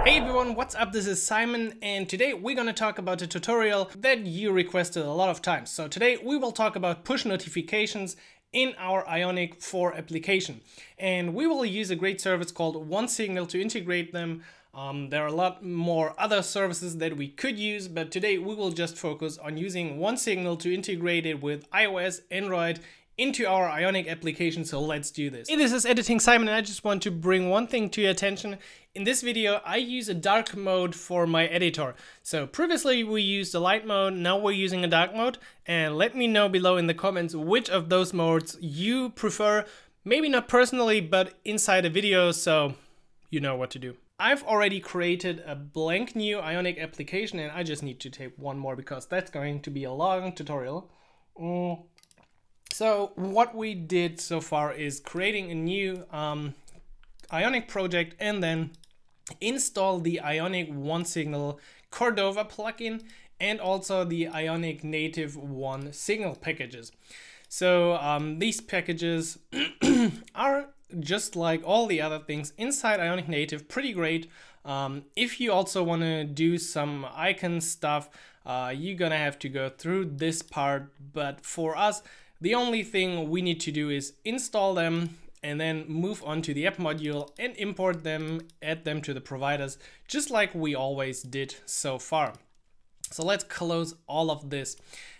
Hey everyone, what's up? This is Simon, and today we're gonna talk about a tutorial that you requested a lot of times. So today we will talk about push notifications in our Ionic 4 application. And we will use a great service called OneSignal to integrate them. There are a lot more other services that we could use, but today we will just focus on using OneSignal to integrate it with iOS, Android, into our Ionic application, so let's do this. Hey, this is Editing Simon, and I just want to bring one thing to your attention. In this video, I use a dark mode for my editor. So previously we used a light mode, now we're using a dark mode, and let me know below in the comments which of those modes you prefer. Maybe not personally, but inside a video, so you know what to do. I've already created a blank new Ionic application, and I just need to tape one more because that's going to be a long tutorial. So what we did so far is creating a new Ionic project and then install the Ionic OneSignal Cordova plugin and also the Ionic native OneSignal packages. So these packages are just like all the other things inside Ionic native, pretty great. If you also want to do some icon stuff, you're gonna have to go through this part, but for us, the only thing we need to do is install them and then move on to the app module and import them, add them to the providers, just like we always did so far. So let's close all of this.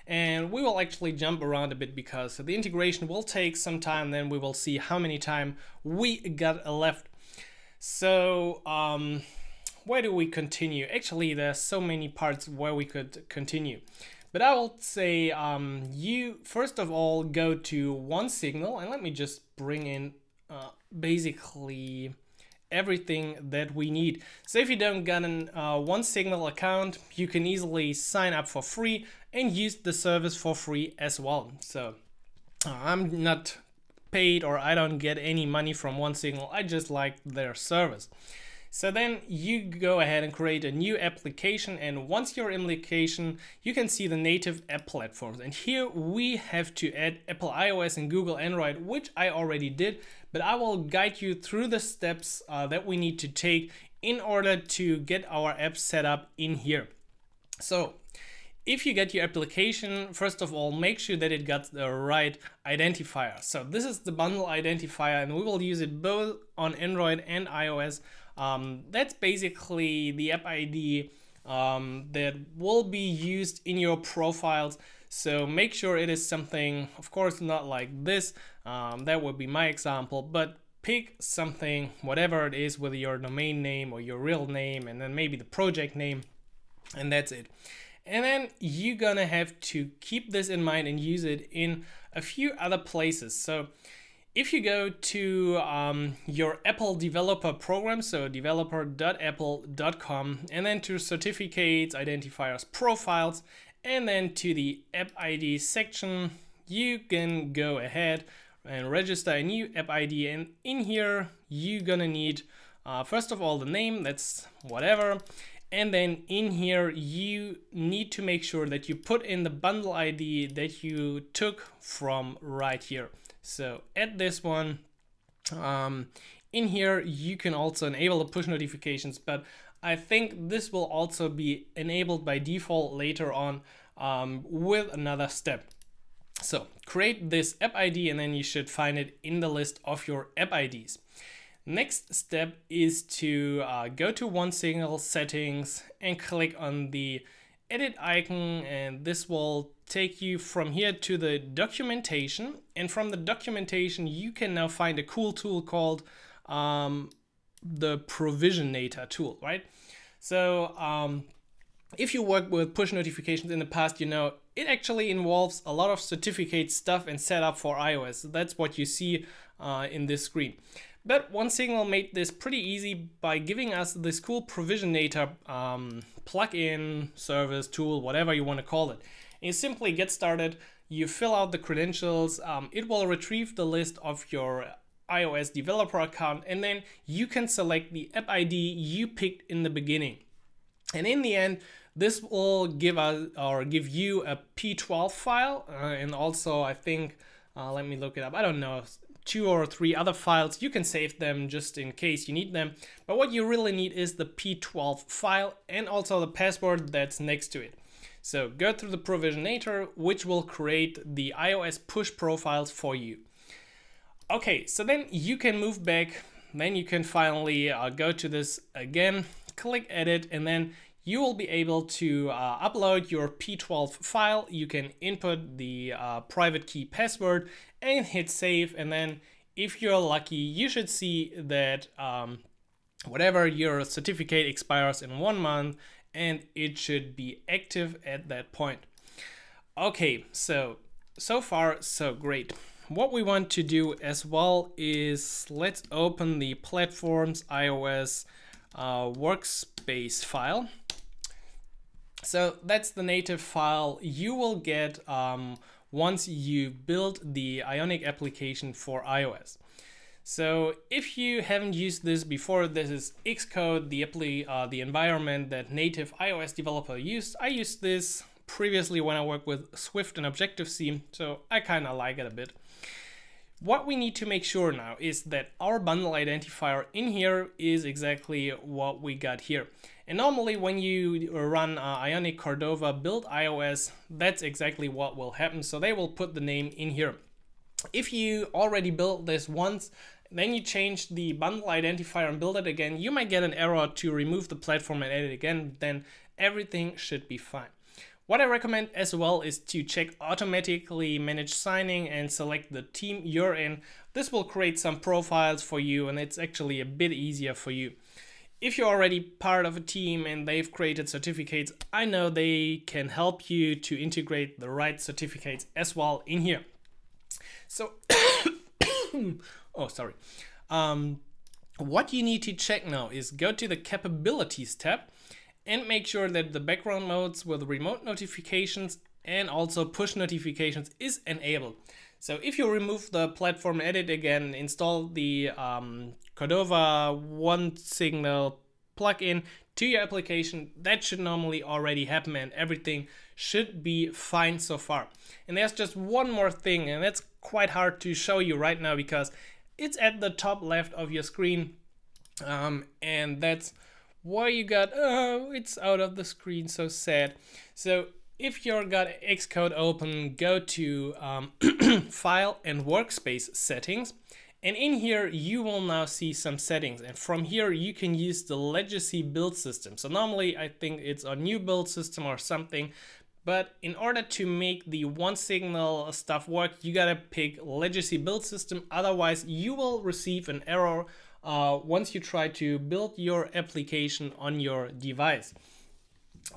And we will actually jump around a bit because the integration will take some time, then we will see how many time we got left. So where do we continue? Actually, there's so many parts where we could continue. But I will say you first of all go to OneSignal, and let me just bring in basically everything that we need. So if you don't got an OneSignal account, you can easily sign up for free and use the service for free as well. So I'm not paid or I don't get any money from OneSignal, I just like their service. So then you go ahead and create a new application, and once you're in the application, you can see the native app platforms. And here we have to add Apple iOS and Google Android, which I already did, but I will guide you through the steps that we need to take in order to get our app set up in here. So if you get your application, first of all, make sure that it got the right identifier. So this is the bundle identifier, and we will use it both on Android and iOS. That's basically the app ID that will be used in your profiles. So make sure it is something, of course, not like this. That would be my example, but pick something, whatever it is, with your domain name or your real name, and then maybe the project name, and that's it. And then you're gonna have to keep this in mind and use it in a few other places. So if you go to your Apple developer program, so developer.apple.com, and then to certificates, identifiers, profiles, and then to the app ID section, you can go ahead and register a new app ID. And in here, you're gonna need, first of all, the name, that's whatever. And then in here, you need to make sure that you put in the bundle ID that you took from right here. So add this one. In here, you can also enable the push notifications, but I think this will also be enabled by default later on with another step. So create this app ID, and then you should find it in the list of your app IDs. Next step is to go to OneSignal settings and click on the edit icon, and this will take you from here to the documentation. And from the documentation, you can now find a cool tool called the Provisionator tool, right? So if you worked with push notifications in the past, you know it actually involves a lot of certificate stuff and setup for iOS. That's what you see in this screen. But OneSignal made this pretty easy by giving us this cool Provisionator plugin, service, tool, whatever you want to call it. And you simply get started, you fill out the credentials, it will retrieve the list of your iOS developer account, and then you can select the app ID you picked in the beginning. And in the end, this will give us or give you a P12 file, and also I think, let me look it up, I don't know, 2 or 3 other files. You can save them just in case you need them. But what you really need is the P12 file and also the password that's next to it. So go through the provisionator, which will create the iOS push profiles for you. Okay, so then you can move back. Then you can finally go to this again, click edit, and then you will be able to upload your P12 file. You can input the private key password and hit save. And then if you're lucky, you should see that whatever your certificate expires in 1 month, and it should be active at that point. Okay, so far so great. What we want to do as well is let's open the platforms iOS workspace file. So that's the native file you will get once you build the Ionic application for iOS. So if you haven't used this before, this is Xcode, the environment that native iOS developer used. I used this previously when I worked with Swift and Objective-C, so I kind of like it a bit. What we need to make sure now is that our bundle identifier in here is exactly what we got here. And normally when you run Ionic Cordova build iOS, that's exactly what will happen. So they will put the name in here. If you already built this once, then you change the bundle identifier and build it again, you might get an error to remove the platform and edit again, then everything should be fine. What I recommend as well is to check automatically manage signing and select the team you're in. This will create some profiles for you, and it's actually a bit easier for you. If you're already part of a team and they've created certificates, I know they can help you to integrate the right certificates as well in here. So, oh, sorry. What you need to check now is go to the capabilities tab and make sure that the background modes with remote notifications and also push notifications is enabled. So if you remove the platform edit again, install the Cordova OneSignal plugin to your application, that should normally already happen and everything should be fine so far. And there's just one more thing, and that's quite hard to show you right now because it's at the top left of your screen, and that's why you got, oh, it's out of the screen, so sad. So if you've got Xcode open, go to File and Workspace Settings. And in here, you will now see some settings. And from here, you can use the legacy build system. So normally, I think it's a new build system or something. But in order to make the OneSignal stuff work, you gotta pick legacy build system. Otherwise, you will receive an error once you try to build your application on your device.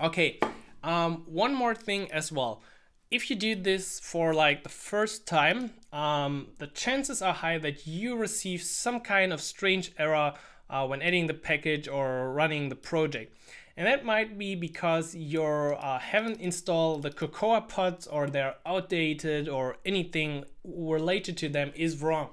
Okay, one more thing as well. If you do this for like the first time, the chances are high that you receive some kind of strange error when editing the package or running the project. And that might be because you haven't installed the Cocoa pods, or they're outdated, or anything related to them is wrong.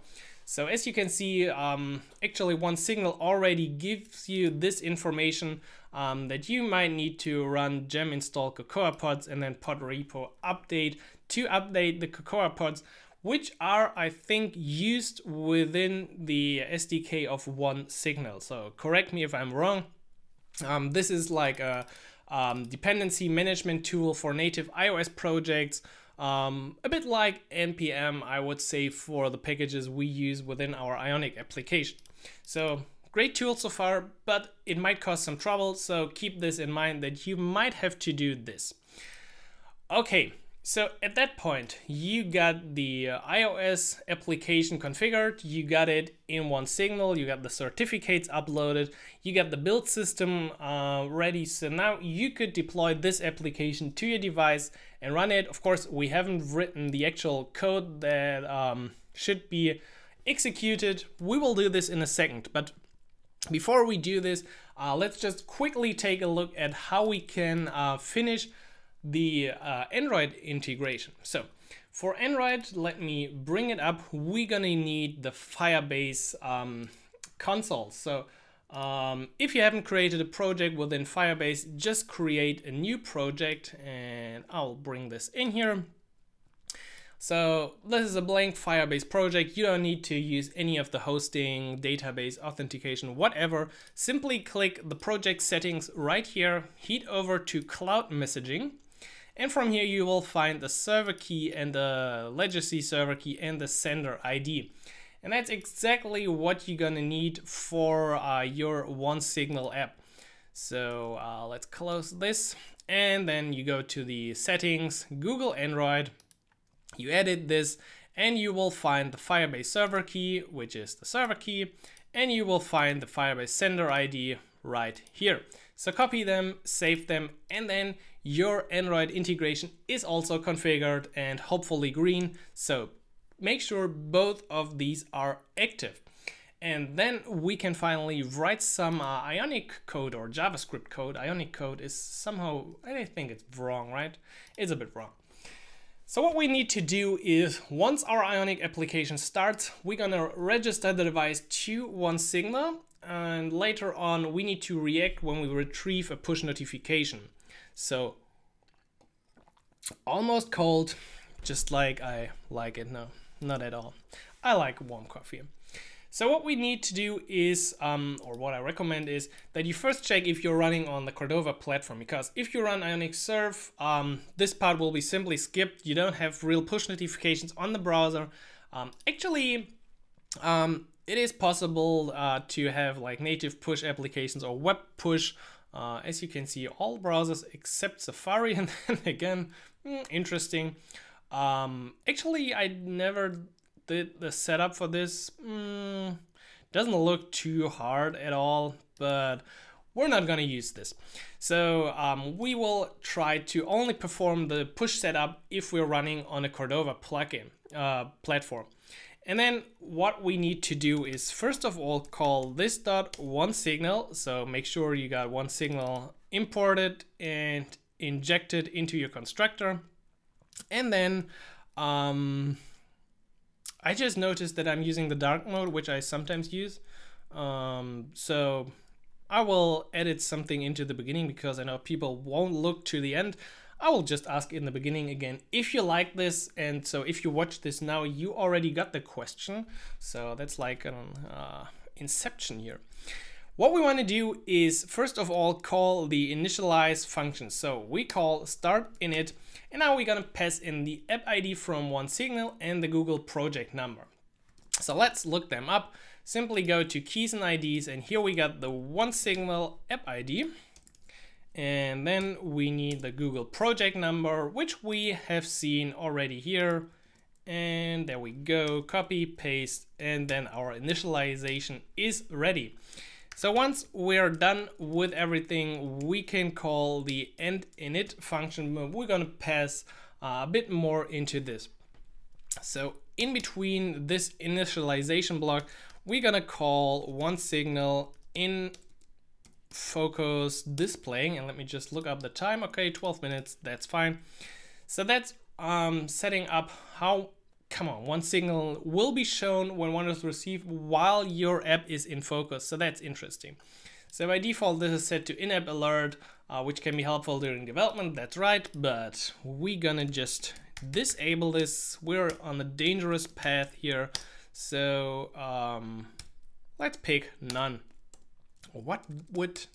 So as you can see, actually OneSignal already gives you this information that you might need to run gem install Cocoa pods and then pod repo update to update the Cocoa pods, which are, I think, used within the SDK of OneSignal. So correct me if I'm wrong. This is like a dependency management tool for native iOS projects. A bit like NPM, I would say, for the packages we use within our Ionic application. So great tool so far, but it might cause some trouble. So keep this in mind that you might have to do this. Okay, so at that point, you got the iOS application configured, you got it in OneSignal, you got the certificates uploaded, you got the build system ready. So now you could deploy this application to your device and run it. Of course, we haven't written the actual code that should be executed. We will do this in a second, but before we do this, let's just quickly take a look at how we can finish the Android integration. So for Android, let me bring it up. We're gonna need the Firebase console. So if you haven't created a project within Firebase, just create a new project, and I'll bring this in here. So this is a blank Firebase project. You don't need to use any of the hosting, database, authentication, whatever. Simply click the project settings right here, head over to cloud messaging. And from here you will find the server key and the legacy server key and the sender ID. And that's exactly what you're gonna need for your OneSignal app. So let's close this. And then you go to the settings, Google Android. You edit this and you will find the Firebase server key, which is the server key, and you will find the Firebase sender ID right here. So copy them, save them, and then your Android integration is also configured and hopefully green. So make sure both of these are active. And then we can finally write some Ionic code or JavaScript code. Ionic code is somehow, I think it's wrong, right? It's a bit wrong. So what we need to do is, once our Ionic application starts, we're gonna register the device to OneSignal, and later on we need to react when we retrieve a push notification. So almost cold, just like I like it. No, not at all. I like warm coffee. So what we need to do is, or what I recommend is that you first check if you're running on the Cordova platform, because if you run Ionic Serve, this part will be simply skipped. You don't have real push notifications on the browser. Actually, it is possible to have like native push applications or web push. As you can see, all browsers except Safari, and then again, interesting. Actually, I never did the setup for this. Doesn't look too hard at all, but we're not gonna use this. So we will try to only perform the push setup if we're running on a Cordova plugin platform. And then what we need to do is first of all call this .OneSignal. So make sure you got OneSignal imported and injected into your constructor. And then I just noticed that I'm using the dark mode, which I sometimes use. So I will edit something into the beginning because I know people won't look to the end. I will just ask in the beginning again if you like this, and so if you watch this now, you already got the question. So that's like an inception here. What we want to do is first of all call the initialize function. So we call start init, and now we're gonna pass in the app ID from OneSignal and the Google project number. So let's look them up. Simply go to keys and IDs, and here we got the OneSignal app ID. And then we need the Google project number, which we have seen already here. And there we go, copy, paste, and then our initialization is ready. So once we're done with everything, we can call the endInit function. We're gonna pass a bit more into this. So in between this initialization block, we're gonna call OneSignal in focus displaying, and let me just look up the time. Okay, 12 minutes, that's fine. So that's setting up how, come on, OneSignal will be shown when one is received while your app is in focus. So that's interesting. So by default, this is set to in-app alert, which can be helpful during development. That's right, but we're gonna just disable this. We're on a dangerous path here. So let's pick none. What would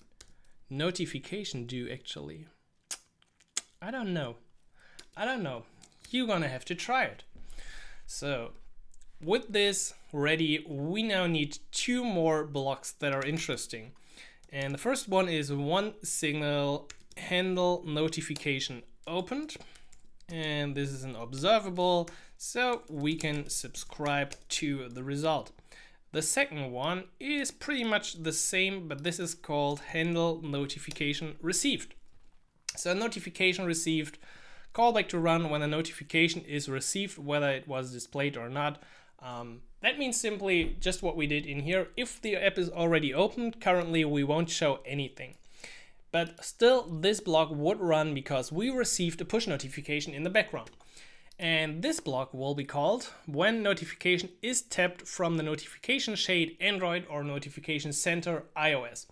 notification do actually? I don't know. You're gonna have to try it. So with this ready, we now need two more blocks that are interesting. And the first one is OneSignal handle notification opened. And this is an observable, so we can subscribe to the result. The second one is pretty much the same, but this is called handle notification received. So notification received, callback to run when a notification is received, whether it was displayed or not. That means simply just what we did in here. If the app is already opened, currently we won't show anything. But still, this block would run because we received a push notification in the background. And this block will be called when notification is tapped from the notification shade Android or notification center iOS.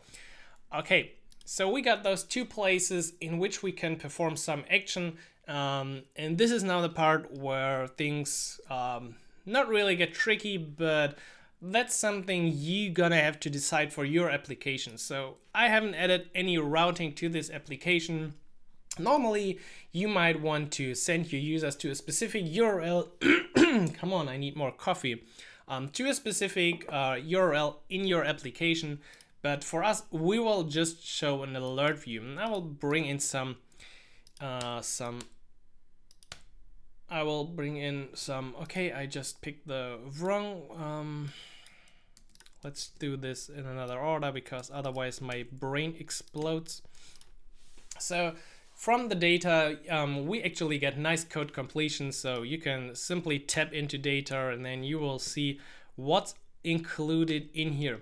Okay, so we got those two places in which we can perform some action. And this is now the part where things not really get tricky, but that's something you're gonna have to decide for your application. So I haven't added any routing to this application. Normally, you might want to send your users to a specific URL. Come on, I need more coffee. To a specific URL in your application. But for us, we will just show an alert view. And I will bring in okay, I just picked the wrong. Let's do this in another order because otherwise my brain explodes. So from the data, we actually get nice code completion. So you can simply tap into data and then you will see what's included in here.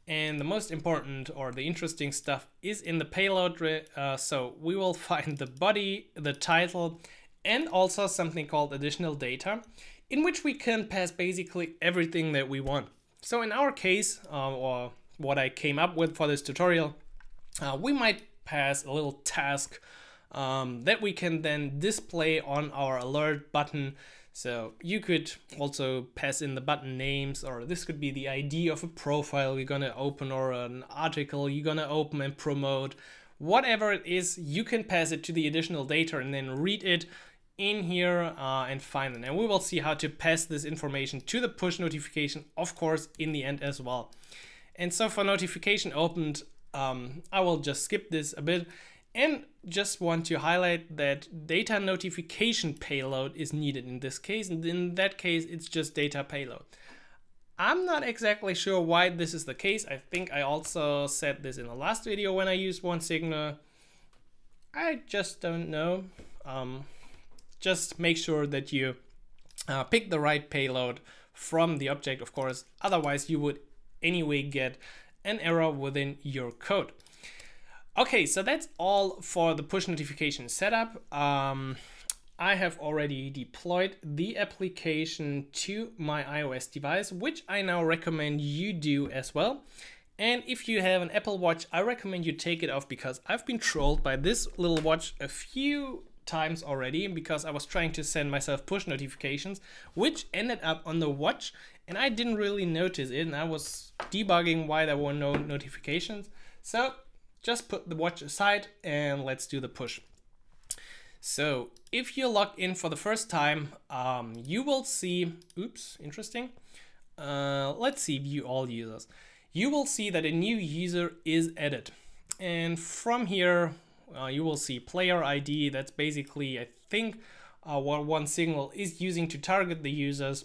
And the most important or the interesting stuff is in the payload. So we will find the body, the title, and also something called additional data, in which we can pass basically everything that we want. So in our case, or what I came up with for this tutorial, we might pass a little task that we can then display on our alert button. So you could also pass in the button names, or this could be the ID of a profile you're gonna open or an article you're gonna open and promote. Whatever it is, you can pass it to the additional data and then read it in here and find it. And we will see how to pass this information to the push notification, of course, in the end as well. And so for notification opened, I will just skip this a bit and just want to highlight that data notification payload is needed in this case. And in that case, it's just data payload. I'm not exactly sure why this is the case. I think I also said this in the last video when I used OneSignal. I just don't know. Just make sure that you pick the right payload from the object, of course. Otherwise, you would anyway get an error within your code. Okay, so that's all for the push notification setup. I have already deployed the application to my iOS device, which I now recommend you do as well. And if you have an Apple Watch, I recommend you take it off because I've been trolled by this little watch a few times already because I was trying to send myself push notifications, which ended up on the watch and I didn't really notice it, and I was debugging why there were no notifications. So just put the watch aside and let's do the push. So if you're logged in for the first time, you will see, oops, interesting. Let's see, view all users. You will see that a new user is added. And from here, you will see player ID. That's basically, I think, what OneSignal is using to target the users.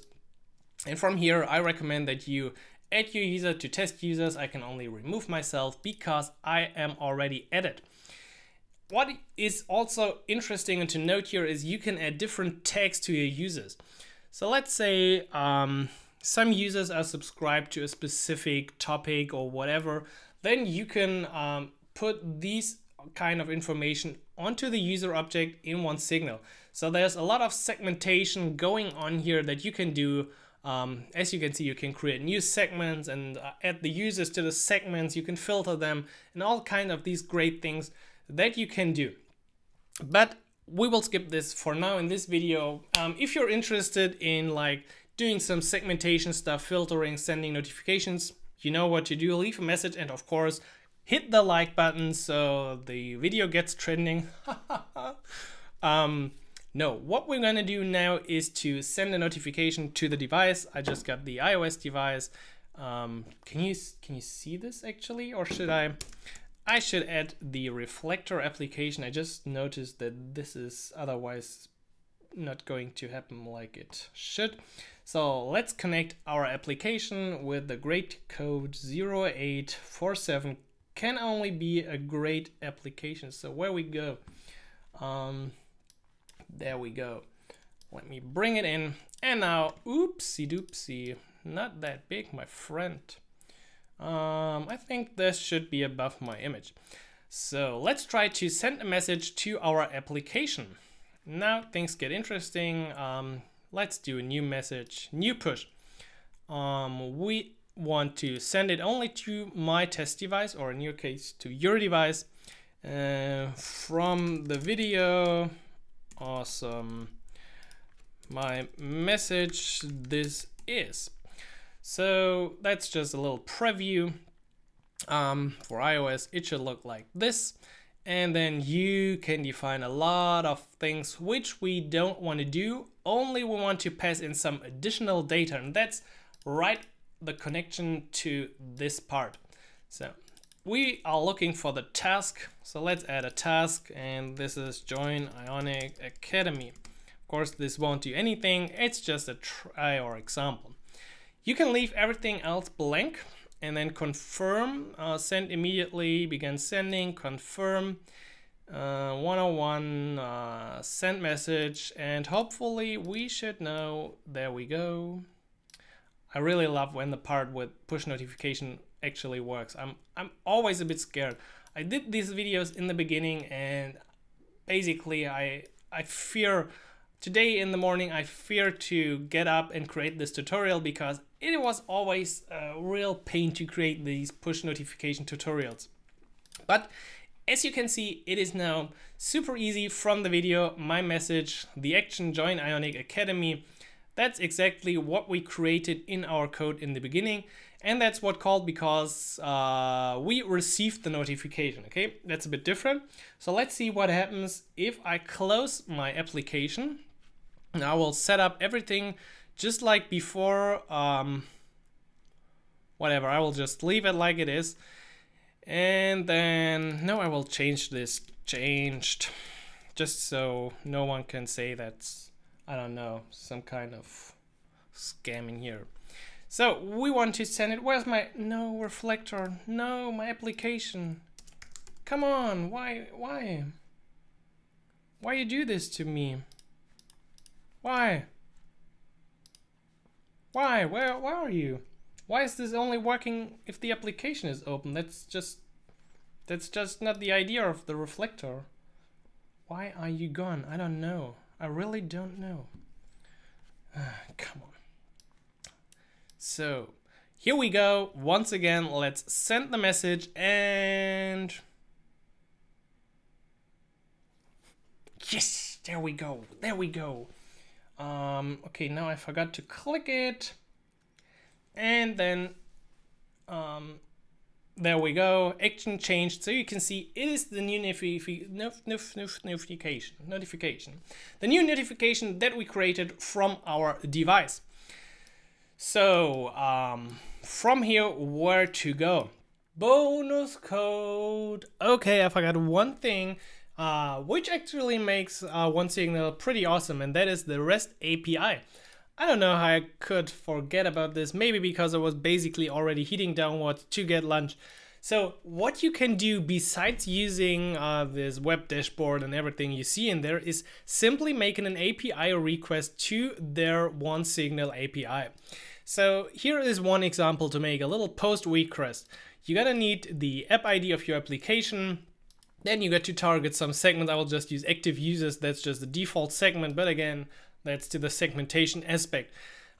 And from here, I recommend that you add your user to test users. I can only remove myself because I am already added. What is also interesting and to note here is you can add different tags to your users. So let's say some users are subscribed to a specific topic or whatever, then you can put these kind of information onto the user object in OneSignal. So there's a lot of segmentation going on here that you can do. As you can see, you can create new segments and add the users to the segments. You can filter them and all kind of these great things that you can do. But we will skip this for now in this video. If you're interested in like doing some segmentation stuff, filtering, sending notifications, you know what to do. Leave a message and of course hit the like button so the video gets trending. No, what we're gonna do now is to send a notification to the device. I just got the iOS device. Can you see this actually, or should I should add the reflector application. I just noticed that this is otherwise not going to happen like it should. So let's connect our application with the great code 0847. Can only be a great application. So where we go? There we go. Let me bring it in. And now, oopsie doopsie, not that big, my friend. I think this should be above my image. So let's try to send a message to our application. Now things get interesting. Let's do a new message, new push. We want to send it only to my test device, or in your case to your device. From the video, awesome my message this is. So that's just a little preview. For iOS, it should look like this. And then you can define a lot of things which we don't want to do. Only we want to pass in some additional data, and that's right the connection to this part. So we are looking for the task. So let's add a task, and this is join Ionic Academy. Of course, this won't do anything. It's just a try or example. You can leave everything else blank and then confirm, send immediately, begin sending, confirm, 101, send message, and hopefully we should know. There we go. I really love when the part with push notification actually works. I'm always a bit scared. I did these videos in the beginning, and basically I fear, today in the morning I fear to get up and create this tutorial because it was always a real pain to create these push notification tutorials. But as you can see, it is now super easy from the video. My message, the action join Ionic Academy, that's exactly what we created in our code in the beginning. And that's what called because we received the notification, okay? That's a bit different. So let's see what happens if I close my application. Now I will set up everything just like before. Whatever, I will just leave it like it is. And then, no, I will change this, changed, just so no one can say that's, I don't know, some kind of scamming here. So we want to send it. Where's my, no reflector, no, my application. Come on, why you do this to me? Why? Where are you? Why is this only working if the application is open? That's just not the idea of the reflector. Why are you gone? I don't know. I really don't know. Come on. So here we go. Once again, let's send the message and yes, there we go. There we go. Okay, now I forgot to click it. And then there we go, action changed. So you can see it is the new notification. The new notification that we created from our device. So from here, where to go? Bonus code. Okay, I forgot one thing, which actually makes OneSignal pretty awesome, and that is the REST API. I don't know how I could forget about this, maybe because I was basically already heading downwards to get lunch. So what you can do besides using this web dashboard and everything you see in there is simply making an API request to their OneSignal API. So here is one example to make a little post request. You're gonna need the app ID of your application. Then you got to target some segments. I will just use active users. That's just the default segment, but again, that's to the segmentation aspect.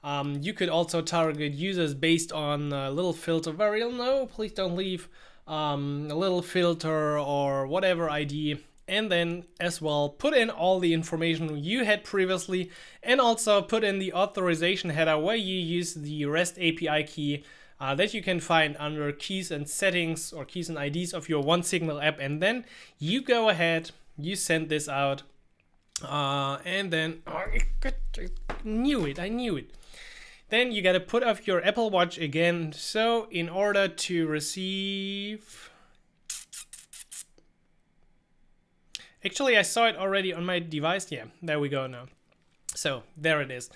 You could also target users based on a little filter, no, please don't leave, a little filter or whatever ID, and then as well put in all the information you had previously, and also put in the authorization header where you use the REST API key that you can find under keys and settings or keys and IDs of your OneSignal app, and then you go ahead, you send this out. And then I knew it. Then you gotta put off your Apple Watch again. So in order to receive, actually I saw it already on my device. Yeah, there we go now. So there it is.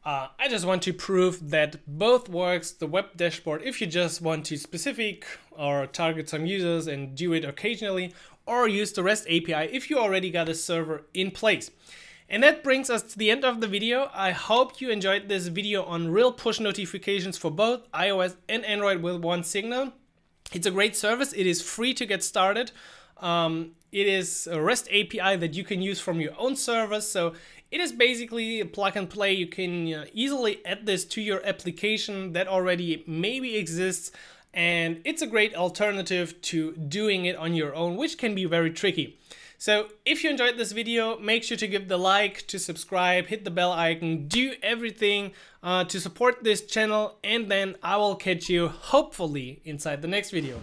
I just want to prove that both works. The web dashboard, if you just want to specific or target some users and do it occasionally, or use the REST API if you already got a server in place. And that brings us to the end of the video. I hope you enjoyed this video on real push notifications for both iOS and Android with OneSignal. It's a great service. It is free to get started. It is a REST API that you can use from your own server. So it is basically a plug and play. You can easily add this to your application that already maybe exists. And it's a great alternative to doing it on your own, which can be very tricky. So if you enjoyed this video, make sure to give the like, to subscribe, hit the bell icon, do everything to support this channel, and then I will catch you hopefully inside the next video.